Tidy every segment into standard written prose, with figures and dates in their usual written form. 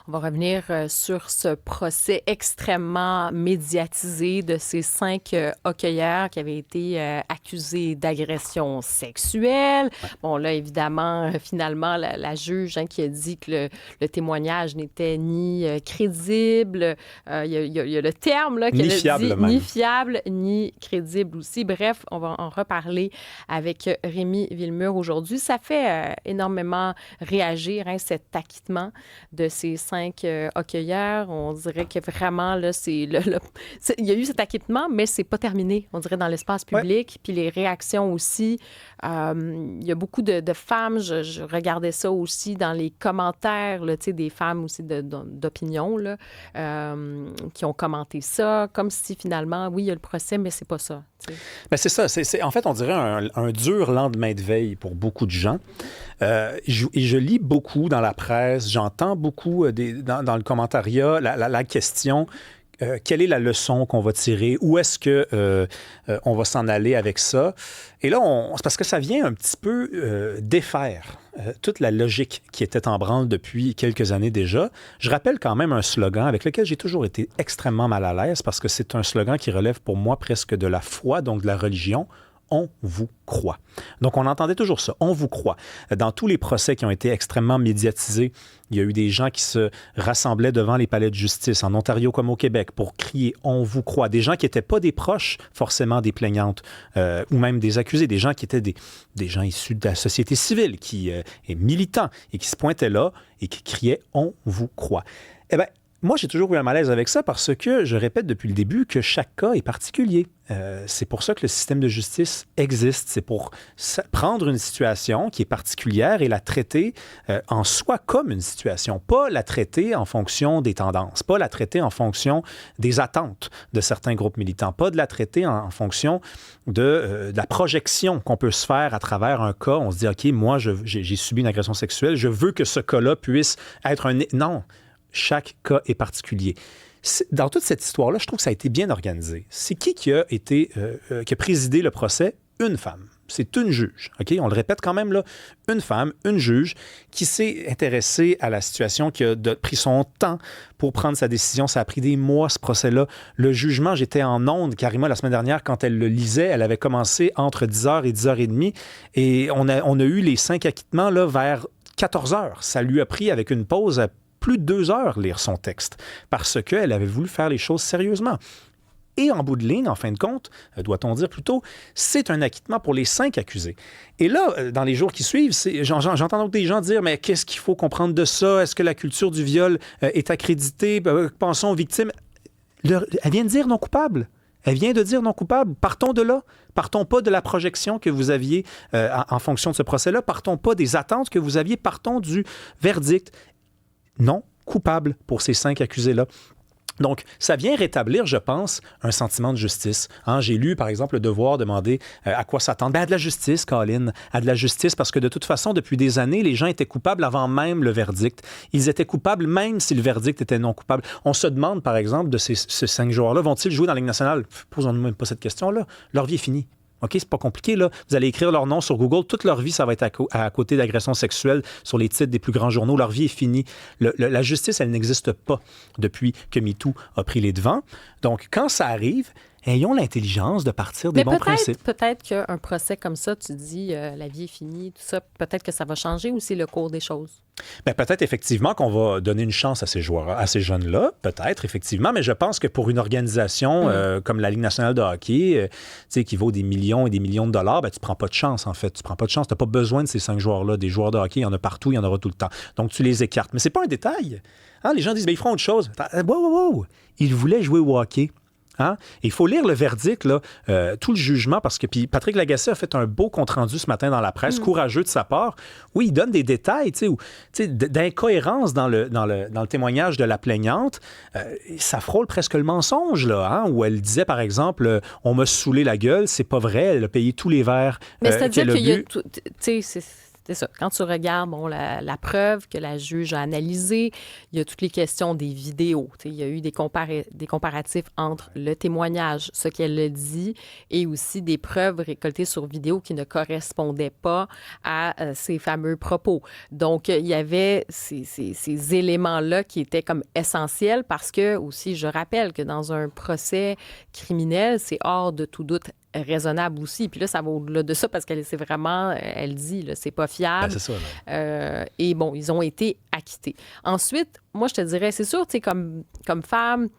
On va revenir sur ce procès extrêmement médiatisé de ces 5 hockeyeurs qui avaient été accusés d'agression sexuelle. Bon, là, évidemment, finalement, la juge qui a dit que le témoignage n'était ni crédible, il y a le terme là, Ni qu'elle a fiable dit, même. ni fiable, ni crédible aussi. Bref, on va en reparler avec Rémi Villemur aujourd'hui. Ça fait énormément réagir, cet acquittement de ces 5 hockeyeurs. On dirait que vraiment, là, il y a eu cet acquittement, mais c'est pas terminé, on dirait, dans l'espace Ouais. public. Puis les réactions aussi. Il y a beaucoup de femmes, je regardais ça aussi dans les commentaires, là, des femmes aussi d'opinion, là, qui ont commenté ça, comme si finalement, oui, il y a le procès, mais c'est pas ça. T'sais. Ben c'est ça. En fait, on dirait un dur lendemain de veille pour beaucoup de gens. Je lis beaucoup dans la presse, j'entends beaucoup dans le commentariat la question quelle est la leçon qu'on va tirer? Où est-ce que on va s'en aller avec ça? Et là, c'est parce que ça vient un petit peu défaire toute la logique qui était en branle depuis quelques années déjà. Je rappelle quand même un slogan avec lequel j'ai toujours été extrêmement mal à l'aise parce que c'est un slogan qui relève pour moi presque de la foi, donc de la religion. On vous croit. Donc, on entendait toujours ça. On vous croit. Dans tous les procès qui ont été extrêmement médiatisés, il y a eu des gens qui se rassemblaient devant les palais de justice, en Ontario comme au Québec, pour crier « On vous croit ». Des gens qui n'étaient pas des proches, forcément, des plaignantes ou même des accusés, des gens qui étaient des gens issus de la société civile, qui est militants et qui se pointaient là et qui criaient « On vous croit ». Eh bien, moi, j'ai toujours eu un malaise avec ça parce que je répète depuis le début que chaque cas est particulier. C'est pour ça que le système de justice existe. C'est pour prendre une situation qui est particulière et la traiter en soi comme une situation. Pas la traiter en fonction des tendances, pas la traiter en fonction des attentes de certains groupes militants, pas de la traiter en fonction de la projection qu'on peut se faire à travers un cas. On se dit, OK, moi, j'ai subi une agression sexuelle, je veux que ce cas-là puisse être un... Non! Chaque cas est particulier. Dans toute cette histoire-là, je trouve que ça a été bien organisé. C'est qui a présidé le procès? Une femme. C'est une juge. OK? On le répète quand même, là. Une femme, une juge, qui s'est intéressée à la situation, qui a pris son temps pour prendre sa décision. Ça a pris des mois, ce procès-là. Le jugement, j'étais en ondes, Karima, la semaine dernière, quand elle le lisait, elle avait commencé entre 10h et 10h30. Et on a eu les 5 acquittements là, vers 14h. Ça lui a pris, avec une pause, plus de 2 heures lire son texte parce qu'elle avait voulu faire les choses sérieusement. Et en bout de ligne, en fin de compte, doit-on dire plutôt, c'est un acquittement pour les 5 accusés. Et là, dans les jours qui suivent, j'entends donc des gens dire « Mais qu'est-ce qu'il faut comprendre de ça? Est-ce que la culture du viol est accréditée? Pensons aux victimes. » Elle vient de dire non coupable. Elle vient de dire non coupable. Partons de là. Partons pas de la projection que vous aviez en fonction de ce procès-là. Partons pas des attentes que vous aviez. Partons du verdict. Non coupable pour ces 5 accusés-là. Donc, ça vient rétablir, je pense, un sentiment de justice. J'ai lu, par exemple, Le Devoir demander à quoi s'attendre. À de la justice, Colin, à de la justice, parce que de toute façon, depuis des années, les gens étaient coupables avant même le verdict. Ils étaient coupables même si le verdict était non coupable. On se demande, par exemple, de ces 5 joueurs-là, vont-ils jouer dans la Ligue nationale? Posons-nous même pas cette question-là. Leur vie est finie. OK, c'est pas compliqué, là. Vous allez écrire leur nom sur Google. Toute leur vie, ça va être à côté d'agressions sexuelles sur les titres des plus grands journaux. Leur vie est finie. La justice, elle n'existe pas depuis que MeToo a pris les devants. Donc, quand ça arrive, ayons l'intelligence de partir des bons principes. Peut-être qu'un procès comme ça, tu dis la vie est finie, tout ça, peut-être que ça va changer aussi le cours des choses. Bien, peut-être effectivement qu'on va donner une chance à ces joueurs, à ces jeunes-là, peut-être effectivement, mais je pense que pour une organisation comme la Ligue nationale de hockey, qui vaut des millions et des millions de dollars, ben, tu ne prends pas de chance en fait. Tu ne prends pas de chance, tu n'as pas besoin de ces 5 joueurs-là. Des joueurs de hockey, il y en a partout, il y en aura tout le temps. Donc tu les écartes. Mais c'est pas un détail. Les gens disent, ben, ils feront autre chose. Wow. Ils voulaient jouer au hockey. Il faut lire le verdict, là, tout le jugement, parce que puis Patrick Lagacé a fait un beau compte-rendu ce matin dans la presse, courageux de sa part, où il donne des détails d'incohérence dans le témoignage de la plaignante. Ça frôle presque le mensonge, là, où elle disait, par exemple, on m'a saoulé la gueule, c'est pas vrai, elle a payé tous les verres mais c'est-à-dire qu'elle a qu'il y a bu. c'est ça. Quand tu regardes la preuve que la juge a analysée, il y a toutes les questions des vidéos. Il y a eu des comparatifs entre le témoignage, ce qu'elle a dit, et aussi des preuves récoltées sur vidéo qui ne correspondaient pas à ces fameux propos. Donc, il y avait ces éléments-là qui étaient comme essentiels parce que, aussi, je rappelle que dans un procès criminel, c'est hors de tout doute raisonnable aussi. Puis là, ça va au-delà de ça parce qu'elle c'est vraiment, elle dit, là, c'est pas fiable. Ben, c'est ça. Et bon, ils ont été acquittés. Ensuite, moi, je te dirais, c'est sûr, tu sais, comme femme,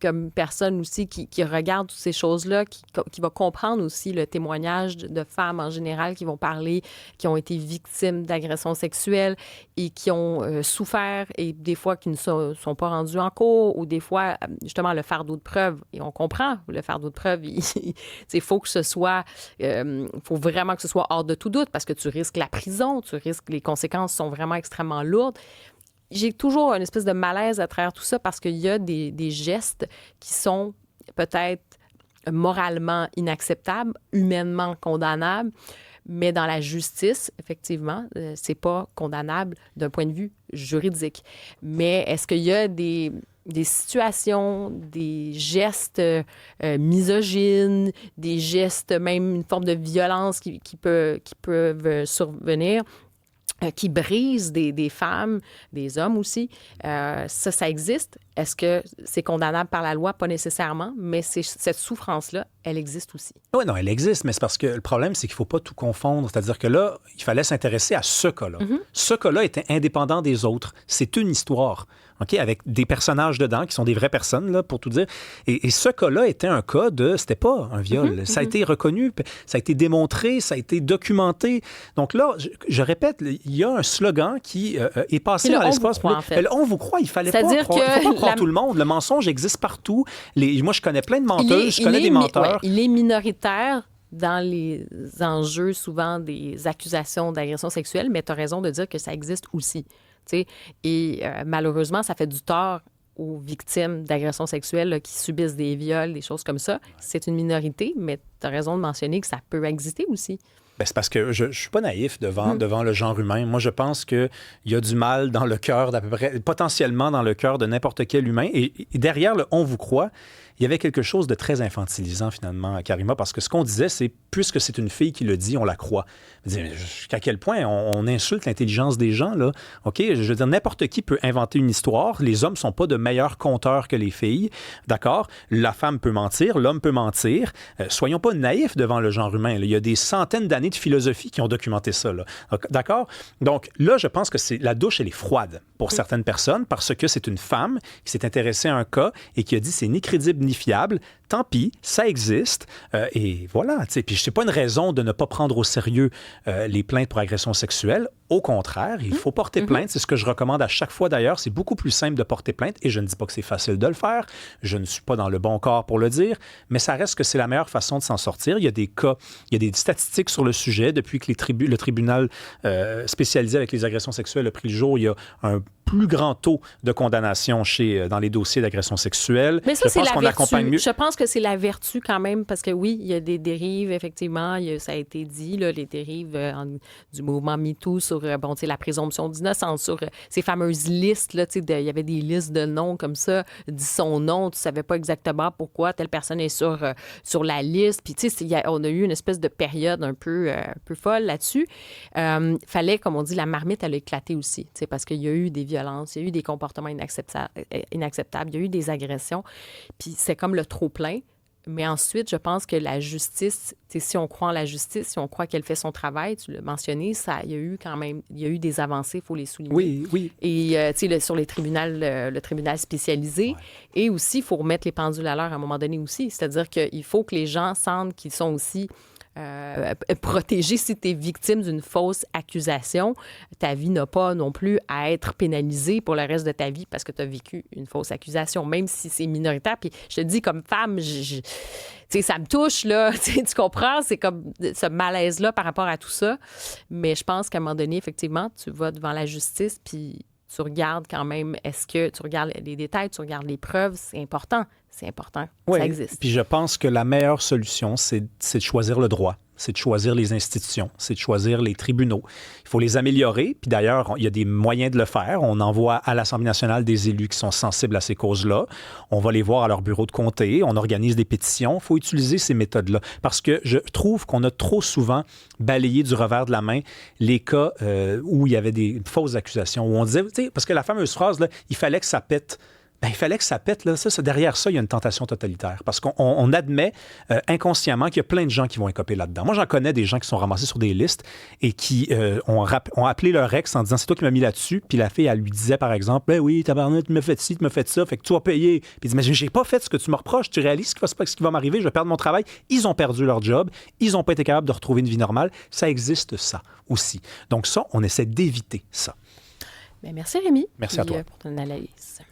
comme personne aussi qui regarde toutes ces choses-là, qui va comprendre aussi le témoignage de femmes en général qui vont parler, qui ont été victimes d'agressions sexuelles et qui ont souffert et des fois qui ne sont pas rendues en cours ou des fois, justement, le fardeau de preuve. Et on comprend, le fardeau de preuve, il faut que ce soit, faut vraiment que ce soit hors de tout doute parce que tu risques la prison, les conséquences sont vraiment extrêmement lourdes. J'ai toujours une espèce de malaise à travers tout ça parce qu'il y a des gestes qui sont peut-être moralement inacceptables, humainement condamnables, mais dans la justice, effectivement, c'est pas condamnable d'un point de vue juridique. Mais est-ce qu'il y a des situations, des gestes misogynes, des gestes, même une forme de violence qui peuvent survenir, qui brisent des femmes, des hommes aussi. Ça existe. Est-ce que c'est condamnable par la loi? Pas nécessairement, mais cette souffrance-là, elle existe aussi. Oui, non, elle existe, mais c'est parce que le problème, c'est qu'il ne faut pas tout confondre. C'est-à-dire que là, il fallait s'intéresser à ce cas-là. Mm-hmm. Ce cas-là était indépendant des autres. C'est une histoire, OK, avec des personnages dedans qui sont des vraies personnes, là, pour tout dire. Et ce cas-là était un cas de... C'était pas un viol. Mm-hmm. Ça a été reconnu, ça a été démontré, ça a été documenté. Donc là, je répète, il y a un slogan qui est passé dans l'espace public. En fait. On vous croit, il fallait pas croire. Il faut pas croire tout le monde. Le mensonge existe partout. Moi, je connais plein de menteuses, je connais des menteurs. Il est minoritaire dans les enjeux, souvent, des accusations d'agression sexuelle, mais tu as raison de dire que ça existe aussi. T'sais. Et malheureusement, ça fait du tort aux victimes d'agressions sexuelles là, qui subissent des viols, des choses comme ça. C'est une minorité, mais tu as raison de mentionner que ça peut exister aussi. Bien, c'est parce que je ne suis pas naïf devant le genre humain. Moi, je pense qu'il y a du mal dans le cœur d'à peu près, potentiellement dans le cœur de n'importe quel humain. Et derrière le « on vous croit », il y avait quelque chose de très infantilisant, finalement, à Karima, parce que ce qu'on disait, c'est, puisque c'est une fille qui le dit, on la croit. Jusqu'à quel point on insulte l'intelligence des gens, là? OK? Je veux dire, n'importe qui peut inventer une histoire. Les hommes ne sont pas de meilleurs conteurs que les filles. D'accord? La femme peut mentir, l'homme peut mentir. Soyons pas naïfs devant le genre humain. Là. Il y a des centaines d'années de philosophie qui ont documenté ça, là. D'accord? Donc, là, je pense que la douche, elle est froide pour certaines personnes parce que c'est une femme qui s'est intéressée à un cas et qui a dit c'est ni crédible ni fiable. Tant pis, ça existe. Et voilà. Puis c'est pas une raison de ne pas prendre au sérieux les plaintes pour agression sexuelle. Au contraire, il faut porter plainte. C'est ce que je recommande à chaque fois d'ailleurs. C'est beaucoup plus simple de porter plainte. Et je ne dis pas que c'est facile de le faire. Je ne suis pas dans le bon corps pour le dire. Mais ça reste que c'est la meilleure façon de s'en sortir. Il y a des cas, il y a des statistiques sur le sujet. Depuis que le tribunal spécialisé avec les agressions sexuelles a pris le jour, il y a un plus grand taux de condamnation dans les dossiers d'agression sexuelle. Mais ça, c'est la vertu. Je pense que c'est la vertu quand même, parce que oui, il y a des dérives, effectivement, ça a été dit, là, les dérives du mouvement MeToo sur la présomption d'innocence, sur ces fameuses listes, là, il y avait des listes de noms comme ça, dis son nom, tu ne savais pas exactement pourquoi telle personne est sur la liste. Puis, on a eu une espèce de période un peu folle là-dessus. Fallait, comme on dit, la marmite, elle a éclaté aussi, parce qu'il y a eu des violences, il y a eu des comportements inacceptables, il y a eu des agressions. Puis c'est comme le trop-plein. Mais ensuite, je pense que la justice, si on croit en la justice, si on croit qu'elle fait son travail, tu l'as mentionné, il y a eu quand même, il y a eu des avancées, il faut les souligner. Oui, oui. Et sur les tribunaux, le tribunal spécialisé. Ouais. Et aussi, il faut remettre les pendules à l'heure à un moment donné aussi. C'est-à-dire qu'il faut que les gens sentent qu'ils sont aussi protégé si tu es victime d'une fausse accusation. Ta vie n'a pas non plus à être pénalisée pour le reste de ta vie parce que tu as vécu une fausse accusation, même si c'est minoritaire. Puis je te dis, comme femme, ça me touche, là. Tu comprends? C'est comme ce malaise-là par rapport à tout ça. Mais je pense qu'à un moment donné, effectivement, tu vas devant la justice, puis tu regardes quand même, est-ce que tu regardes les détails, tu regardes les preuves, c'est important. c'est important. Oui, Ça existe. Puis je pense que la meilleure solution, c'est de choisir le droit. C'est de choisir les institutions, c'est de choisir les tribunaux. Il faut les améliorer. Puis d'ailleurs, il y a des moyens de le faire. On envoie à l'Assemblée nationale des élus qui sont sensibles à ces causes-là. On va les voir à leur bureau de comté. On organise des pétitions. Il faut utiliser ces méthodes-là. Parce que je trouve qu'on a trop souvent balayé du revers de la main les cas où il y avait des fausses accusations, où on disait, parce que la fameuse phrase, là, il fallait que ça pète. Ben, il fallait que ça pète. Là. Derrière ça, il y a une tentation totalitaire. Parce qu'on admet inconsciemment qu'il y a plein de gens qui vont écoper là-dedans. Moi, j'en connais des gens qui sont ramassés sur des listes et qui ont appelé leur ex en disant « c'est toi qui m'as mis là-dessus ». Puis la fille, elle lui disait, par exemple, « ben oui, tabarnak, tu m'as fait ci, tu m'as fait ça, fait que tu vas payer ». Puis il dit « mais j'ai pas fait ce que tu me reproches, tu réalises ce qui va m'arriver, je vais perdre mon travail ». Ils ont perdu leur job, ils n'ont pas été capables de retrouver une vie normale. Ça existe, ça aussi. Donc ça, on essaie d'éviter ça. Bien, merci Rémi. Merci à toi. Pour ton analyse. Bye.